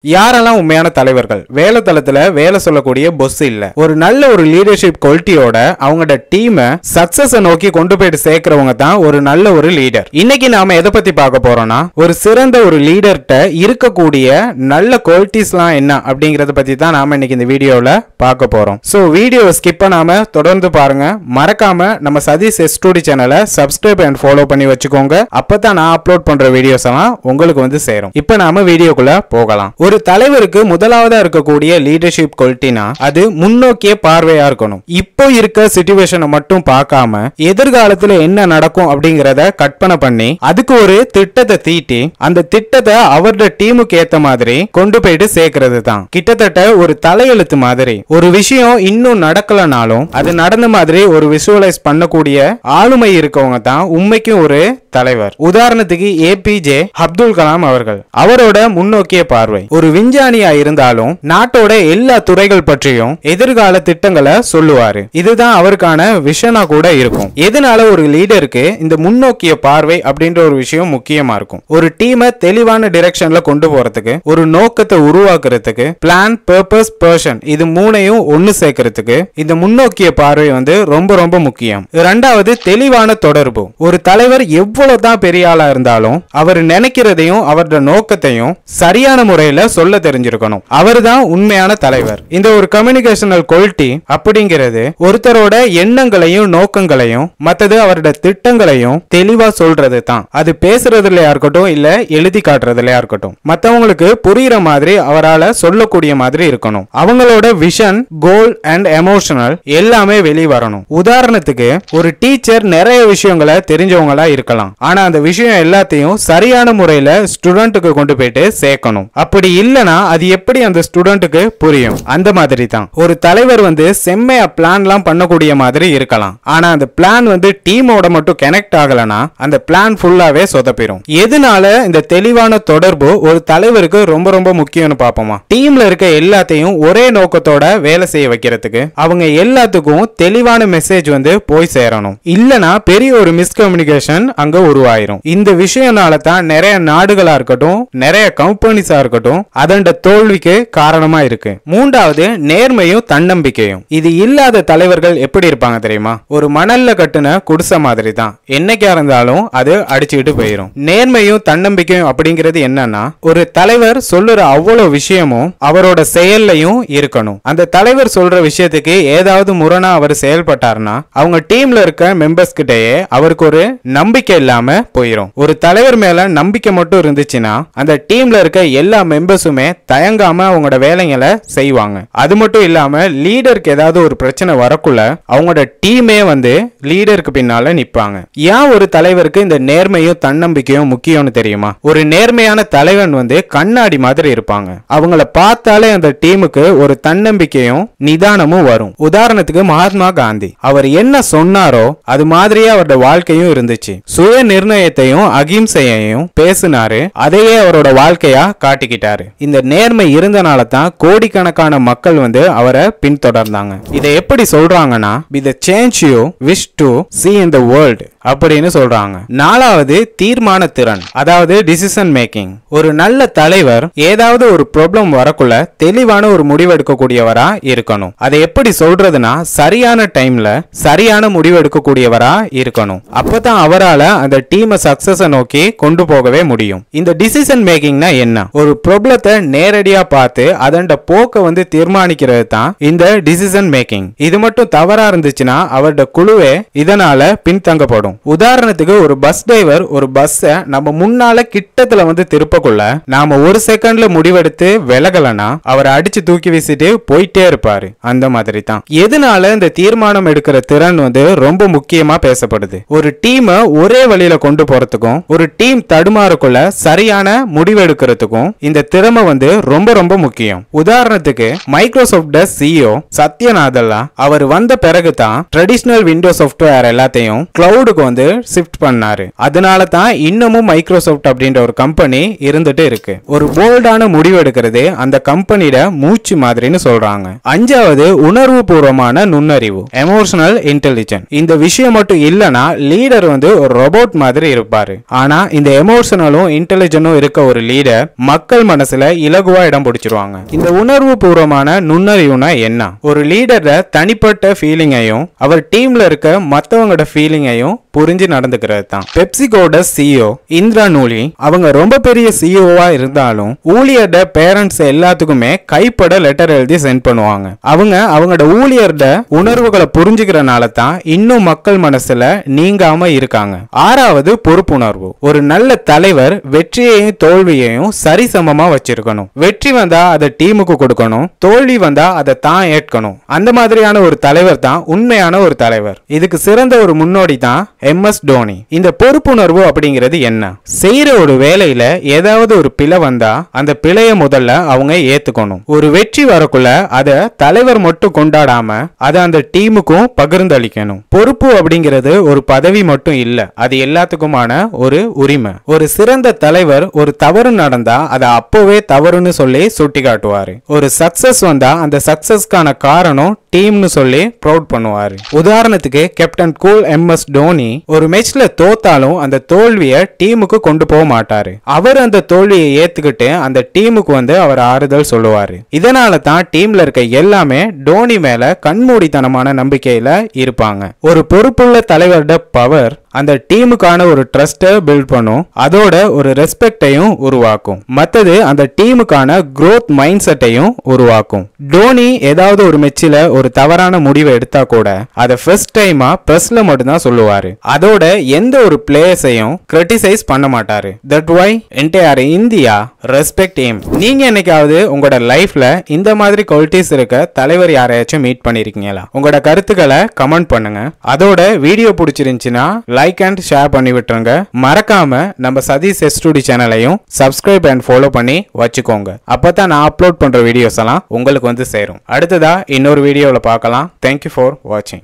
யாரெல்லாம் உண்மையான தலைவர்கள்? வேலை தளத்துல வேலை சொல்லக்கூடிய பொஸ் இல்ல, ஒரு நல்ல ஒரு லீடர்ஷிப் குவாலிட்டியோட அவங்களோட டீமை சக்சஸ் நோக்கி கொண்டு போயிட்டு சேர்க்கிறவங்க தான் ஒரு நல்ல ஒரு லீடர். இன்னைக்கு நாம எதை பத்தி பார்க்க போறோம்னா, ஒரு சிறந்த ஒரு லீடர்கிட்ட இருக்கக்கூடிய நல்ல குவாலிட்டிஸ்லாம் என்ன அப்படிங்கறத பத்தி தான் நாம இன்னைக்கு இந்த வீடியோல பார்க்க போறோம். சோ வீடியோவை ஸ்கிப் பண்ணாம தொடர்ந்து பாருங்க. மறக்காம நம்ம சதீஷ் எஸ்டூடி சேனலை சப்ஸ்கிரைப் அண்ட் ஃபாலோ பண்ணி வச்சுக்கோங்க. அப்பதான் நான் அப்லோட் பண்ற வீடியோஸ் எல்லாம் உங்களுக்கு வந்து சேரும். இப்போ நாம வீடியோக்குள்ள போகலாம். ஒரு தலைவருக்கு முதலாவதா இருக்கக்கூடிய லீடர்ஷிப் குவாலிட்டினா அது முன்னோக்கிய பார்வையா இருக்கணும். இப்போ இருக்க சிச்சுவேஷனை மட்டும் பார்க்காம எதிர்காலத்துல என்ன நடக்கும் அப்படிங்கறத கற்பனை பண்ணி அதுக்கு ஒரு திட்டத்தை தீட்டி அந்த திட்டத்தை அவரோட டீமுக்கு ஏத்த மாதிரி கொண்டு போயிட்டு சேர்க்கிறது தான். கிட்டத்தட்ட ஒரு தலையெழுத்து மாதிரி. ஒரு விஷயம் இன்னும் நடக்கலனாலும் அது நடந்த மாதிரி ஒரு விஷுவலைஸ் பண்ணக்கூடிய ஆளுமை இருக்கவங்க தான் உண்மைக்கும் ஒரு தலைவர். உதாரணத்துக்கு ஏபிஜே அப்துல் கலாம் அவர்கள். அவரோட முன்னோக்கிய பார்வை. ஒரு விஞ்ஞானியா இருந்தாலும் நாட்டோட எல்லா துறைகள் பற்றியும் எதிர்கால திட்டங்களை சொல்லுவாரு. இதுதான் அவருக்கான விஷனா கூட இருக்கும். எதனால ஒரு லீடருக்கு இந்த முன்னோக்கிய பார்வை அப்படின்ற ஒரு விஷயம் முக்கியமா இருக்கும். ஒரு டீமை தெளிவான டைரக்ஷன்ல கொண்டு போறதுக்கு, ஒரு நோக்கத்தை உருவாக்குறதுக்கு, பிளான், பர்பஸ், பர்சன் இது மூணையும் ஒன்னு சேர்க்கிறதுக்கு இந்த முன்னோக்கிய பார்வை வந்து ரொம்ப ரொம்ப முக்கியம். இரண்டாவது, தெளிவான தொடர்பு. ஒரு தலைவர் எவ்வளவுதான் பெரிய ஆளா இருந்தாலும் அவர் நினைக்கிறதையும் அவரோட நோக்கத்தையும் சரியான முறையில சொல்ல தெரிஞ்சிருக்கணும். அவர்தான் உண்மையான தலைவர். இந்த ஒரு கம்யூனிகேஷனல் குவாலிட்டி அப்படிங்கிறது ஒருத்தரோட எண்ணங்களையும் நோக்கங்களையும் மற்றது அவரோட திட்டங்களையும் தெளிவா சொல்றது தான். அது பேசுறதுலயா இருக்கட்டும் இல்ல எழுதி காட்டுறதுலயா இருக்கட்டும், மற்றவங்களுக்கு புரியுற மாதிரி அவரால் சொல்லக்கூடிய மாதிரி இருக்கணும். அவங்களோட விஷன், கோல் அண்ட் எமோஷனல் எல்லாமே வெளியே வரணும். உதாரணத்துக்கு ஒரு டீச்சர் நிறைய விஷயங்களை தெரிஞ்சவங்களா இருக்கலாம். ஆனா அந்த விஷயம் எல்லாத்தையும் சரியான முறையில ஸ்டூடெண்ட்டுக்கு கொண்டு போயிட்டு சேர்க்கணும். அப்படி இல்லனா அது எப்படி அந்த ஸ்டூடெண்ட்டுக்கு புரியும்? அந்த மாதிரி தான் ஒரு தலைவர் வந்து செம்மையா பிளான்லாம் பண்ணக்கூடிய மாதிரி இருக்கலாம். ஆனா அந்த பிளான் வந்து டீமோட மட்டும் கனெக்ட் ஆகலனா அந்த பிளான் ஃபுல்லாவே சொதப்பிடும். எதனால இந்த தெளிவான தொடர்பு ஒரு தலைவருக்கு ரொம்ப ரொம்ப முக்கியம்னு பாப்போமா? டீம்ல இருக்க எல்லாத்தையும் ஒரே நோக்கத்தோட வேலை செய்ய வைக்கிறதுக்கு அவங்க எல்லாத்துக்கும் தெளிவான மெசேஜ் வந்து போய் சேரணும். இல்லனா பெரிய ஒரு மிஸ்கம்யூனிகேஷன் அங்க உருவாயிரும். இந்த விஷயம்னால தான் நிறைய நாடுகளா இருக்கட்டும், நிறைய கம்பெனிஸா இருக்கட்டும் அதோட தோல்விக்கு காரணமா இருக்கு. மூன்றாவது, நேர்மையும் தன்னம்பிக்கையும். இது இல்லாத தலைவர்கள் எப்படி இருப்பாங்க தெரியுமா? ஒரு மணல்ல கட்டுன குடிசை மாதிரி தான். என்னைக்கா இருந்தாலும் அது அடிச்சுக்கிட்டு போயிடும். நேர்மையும் தன்னம்பிக்கையும் அப்படிங்கிறது என்னன்னா, ஒரு தலைவர் சொல்லுற அவ்வளவு விஷயமும் அவரோட செயல்லையும் இருக்கணும். அந்த தலைவர் சொல்ற விஷயத்துக்கு ஏதாவது முரணா அவர் செயல்பட்டார்னா அவங்க டீம்ல இருக்க மெம்பர்ஸ் கிட்டயே அவருக்கு ஒரு நம்பிக்கை இல்லாம போயிடும். ஒரு தலைவர் மேல நம்பிக்கை மட்டும் இருந்துச்சுன்னா அந்த டீம்ல இருக்க எல்லா மெம்பர்ஸுமே தயங்காம அவங்களோட வேலைகளை செய்வாங்க. அது மட்டும் இல்லாம லீடருக்கு ஏதாவது ஒரு பிரச்சனை வரக்குள்ள அவங்களோட டீமே வந்து லீடருக்கு பின்னால நிப்பாங்க. ஏன் ஒரு தலைவருக்கு இந்த நேர்மையும் தன்னம்பிக்கையும் முக்கியம்னு தெரியுமா? ஒரு நேர்மையான தலைவன் வந்து கண்ணாடி மாதிரி இருப்பாங்க. அவங்கள பார்த்தாலே அந்த டீமுக்கு ஒரு தன்னம்பிக்கையும் நிதானமும் வரும். உதாரணத்துக்கு மகாத்மா காந்தி. அவர் என்ன சொன்னாரோ அது மாதிரியே அவரோட வாழ்க்கையும் இருந்துச்சு. சுய நிர்ணயத்தையும் அகிம்சையையும் பேசினாரு. அதையே அவரோட வாழ்க்கையா காட்டிக்கிட்டாரு. இந்த நேர்மை இருந்தனால தான் கோடிக்கணக்கான மக்கள் வந்து அவரை பின்தொடர்ந்தாங்க. இதை எப்படி சொல்றாங்கன்னா, the change you wish to see in the world அப்படின்னு சொல்றாங்க. நாலாவது, தீர்மான திறன், அதாவது டிசிஷன் மேக்கிங். ஒரு நல்ல தலைவர் ஏதாவது ஒரு ப்ராப்ளம் வரக்குள்ள தெளிவான ஒரு முடிவு எடுக்கக்கூடியவரா இருக்கணும். அதை எப்படி சொல்றதுன்னா, சரியான டைம்ல சரியான முடிவு எடுக்கக்கூடியவரா இருக்கணும். அப்பதான் அவரால் அந்த டீமை சக்சஸ் நோக்கி கொண்டு போகவே முடியும். இந்த டிசிஷன் மேக்கிங்னா என்ன? ஒரு ப்ராப்ளத்தை நேரடியா பார்த்து அதோட போக்க வந்து தீர்மானிக்கிறது தான் இந்த டிசிஷன் மேக்கிங். இது மட்டும் தவறா இருந்துச்சுன்னா அவரோட குழுவே இதனால பின்தங்கப்படும். உதாரணத்துக்கு ஒரு பஸ் டிரைவர் ஒரு பஸ்ஸை நம்ம முன்னால கிட்டத்துல வந்து திருப்பக்குள்ள நாம ஒரு செகண்ட்ல முடிவெடுத்து விலகலனா அவரை அடிச்சு தூக்கி வீசிட்டு போயிட்டே இருப்பாரு. அந்த மாதிரி தான் எதனால இந்த தீர்மானம் எடுக்கிற திறன் வந்து ரொம்ப முக்கியமா பேசப்படுது. ஒரு டீமை ஒரே வழியில கொண்டு போறதுக்கும் ஒரு டீம் தடுமாறக்குள்ள சரியான முடிவு எடுக்கிறதுக்கும் இந்த திறமை வந்து ரொம்ப ரொம்ப முக்கியம். உதாரணத்துக்கு மைக்ரோசாஃப்ட் சிஇஓ சத்ய நாதல்லா அவர் வந்த பிறகு தான் ட்ரெடிஷனல் விண்டோ சாஃப்ட்வேர் எல்லாத்தையும் கிளவுடுக்கு டீமுக்கு வந்து ஷிஃப்ட் பண்ணாரு. அதனால தான் இன்னமும் மைக்ரோசாஃப்ட் அப்படின்ற ஒரு கம்பெனி இருந்துட்டு இருக்கு. ஒரு போல்டான முடிவு எடுக்கிறது அந்த கம்பெனியோட மூச்சு மாதிரின்னு சொல்றாங்க. அஞ்சாவது உணர்வு பூர்வமான நுண்ணறிவு, எமோஷனல் இன்டெலிஜென்ஸ். இந்த விஷயம் மட்டும் இல்லனா லீடர் வந்து ஒரு ரோபோட் மாதிரி இருப்பாரு. ஆனா இந்த எமோஷனலும் இன்டெலிஜென்டும் இருக்க ஒரு லீடர் மக்கள் மனசுல இலகுவா இடம் பிடிச்சிருவாங்க. இந்த உணர்வு பூர்வமான நுண்ணறிவுனா என்ன? ஒரு லீடரோட தனிப்பட்ட ஃபீலிங்கையும் அவர் டீம்ல இருக்க மத்தவங்களோட ஃபீலிங்கையும் புரிஞ்சு நடந்துக்கிறது தான். பெப்சிகோட சிஇஓ இந்திரா நூலி அவங்க ரொம்ப பெரிய சிஇஓவா இருந்தாலும் ஊழியர்ட பேரண்ட்ஸ் எல்லாத்துக்குமே கைப்பட லெட்டர் எழுதி சென்ட் பண்ணுவாங்க. அவங்களோட ஊழியர்ட உணர்வுகளை புரிஞ்சுக்கிறனால தான் இன்னும் மக்கள் மனசுல நீங்காம இருக்காங்க. ஆறாவது பொறுப்புணர்வு. ஒரு நல்ல தலைவர் வெற்றியையும் தோல்வியையும் சரிசமமா வச்சிருக்கணும். வெற்றி வந்தா அதை டீமுக்கு கொடுக்கணும், தோல்வி வந்தா அதை தான் ஏற்கணும். அந்த மாதிரியான ஒரு தலைவர் தான் உண்மையான ஒரு தலைவர். இதுக்கு சிறந்த ஒரு முன்னோடி தான் எம்எஸ் தோனி. இந்த பொறுப்புணர்வு அப்படிங்கிறது என்ன? செய்யற ஒரு வேலையில ஏதாவது ஒரு பிழை வந்தா அந்த பிழைய முதல்ல அவங்க ஏத்துக்கணும். ஒரு வெற்றி வரக்குள்ள அதை தலைவர் மட்டும் கொண்டாடாம அதை அந்த டீமுக்கும் பகிர்ந்தளிக்கணும். பொறுப்பு அப்படிங்கிறது ஒரு பதவி மட்டும் இல்ல, அது எல்லாத்துக்குமான ஒரு உரிமை. ஒரு சிறந்த தலைவர் ஒரு தவறு நடந்தா அதை அப்பவே தவறுன்னு சொல்லி சுட்டி காட்டுவாரு. ஒரு சக்சஸ் வந்தா அந்த சக்சஸ்க்கான காரணம் டீம்னு சொல்லி ப்ரௌட் பண்ணுவாரு. உதாரணத்துக்கு கேப்டன் கூல் எம்எஸ் தோனி ஒரு மேட்ச்ல தோத்தாலும் அந்த தோல்வியை டீமுக்கு கொண்டு போக மாட்டாரு. அவர் அந்த தோல்வியை ஏத்துக்கிட்டு அந்த டீமுக்கு வந்து அவர் ஆறுதல் சொல்லுவாரு. இதனால தான் டீம்ல இருக்க எல்லாமே தோனி மேல கண்மூடித்தனமான நம்பிக்கையில இருப்பாங்க. ஒரு பொறுப்புள்ள தலைவரோட பவர் அந்த டீமுக்கான ஒரு ட்ரஸ்ட்டை பில்ட் பண்ணும், அதோட ஒரு ரெஸ்பெக்டையும் உருவாக்கும். மத்தது அந்த டீமுக்கான growth மைண்ட் செட்டையும் உருவாக்கும். தோனி ஏதாவது ஒரு மேட்ச்ல ஒரு தவறான முடிவை எடுத்தா கூட அதை ஃபர்ஸ்ட் டைமா பிரஸ்ல மட்டும் தான் சொல்லுவாரு. அதோட எந்த ஒரு பிளேயர்ஸையும் கிரிட்டிசைஸ் பண்ண மாட்டாரு. That why entire India respect him. நீங்க என்னைக்காவது உங்களோட லைஃப்ல இந்த மாதிரி குவாலிட்டிஸ் இருக்க தலைவர் யாரையாச்சும் மீட் பண்ணிருக்கீங்களா? உங்களோட கருத்துக்களை கமெண்ட் பண்ணுங்க. அதோட வீடியோ பிடிச்சிருந்துச்சுன்னா லைக் அண்ட் ஷேர் பண்ணி விட்டுருங்க. மறக்காம நம்ம சதீஷ் எஸ்டுடி சேனலையும் சப்ஸ்கிரைப் அண்ட் ஃபாலோ பண்ணி வச்சுக்கோங்க. அப்பதான் நான் அப்லோட் பண்ற வீடியோஸ் எல்லாம் உங்களுக்கு வந்து சேரும். அடுத்ததா இன்னொரு வீடியோவில் பார்க்கலாம். தேங்க்யூ ஃபார் வாட்சிங்.